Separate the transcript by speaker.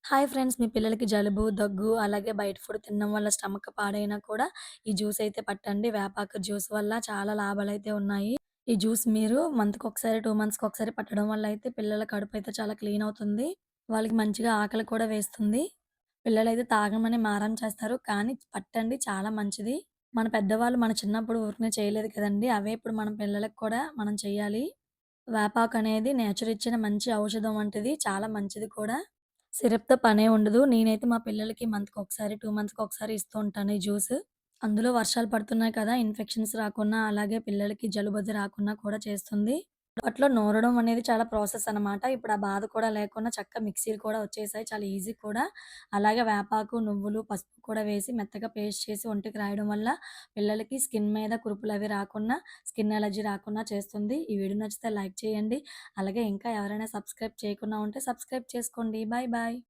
Speaker 1: Hi friends. మీ పిల్లలకి జలుబు, దగ్గు అలాగే బయట ఫుడ్ తినడం వల్ల స్టమక్ పాడైనా కూడా ఈ జ్యూస్ అయితే పట్టండి. వేపాకు జ్యూస్ వల్ల చాలా లాభాలైతే ఉన్నాయి. ఈ జ్యూస్ మీరు మంత్‌కొకసారి, 2 మంత్స్‌కొకసారి పట్టడం వల్ల అయితే పిల్లల కడుపయితే చాలా క్లీన్ అవుతుంది. వాళ్ళకి మంచిగా ఆకలి కూడా వేస్తుంది. పిల్లలైతే తాగమని మారం చేస్తారు. కానీ పట్టండి, చాలా మంచిది. మన పెద్దవాళ్ళు మన చిన్నప్పుడు ఊరికనే చేయలేదు కదండీ! అవే ఇప్పుడు మన పిల్లలకి కూడా మనం చెయ్యాలి. వేపాకనేది నేచర్ ఇచ్చిన మంచి ఔషధం వంటిది. చాలా మంచిది కూడా. సిరప్‌తో పనే ఉండదు. నేనైతే మా పిల్లలకి మంత్‌కొకసారి, 2 మంత్స్‌కొకసారి ఇస్తూ ఉంటాను ఈ జ్యూస్. అందులో వర్షాలు పడుతున్నాయి కదా! ఇన్ఫెక్షన్స్ రాకుండా, అలాగే పిల్లలకి జలుబది రాకుండా కూడా చేస్తుంది. అప్పట్లో నూరడం అనేది చాలా ప్రాసెస్ అనమాట. ఇప్పుడు ఆ బాధ కూడా లేకుండా చక్కగా మిక్సీలు కూడా వచ్చేసాయి. చాలా ఈజీ కూడా. అలాగే వేపాకు, నువ్వులు, పసుపు కూడా వేసి మెత్తగా పేస్ట్ చేసి ఒంటికి రాయడం వల్ల పిల్లలకి స్కిన్ మీద కురుపులవి రాకుండా, స్కిన్ అలర్జీ రాకుండా చేస్తుంది. ఈ వీడియో నచ్చితే లైక్ చేయండి. అలాగే ఇంకా ఎవరైనా సబ్స్క్రైబ్ చేయకుండా ఉంటే సబ్స్క్రైబ్ చేసుకోండి. Bye bye.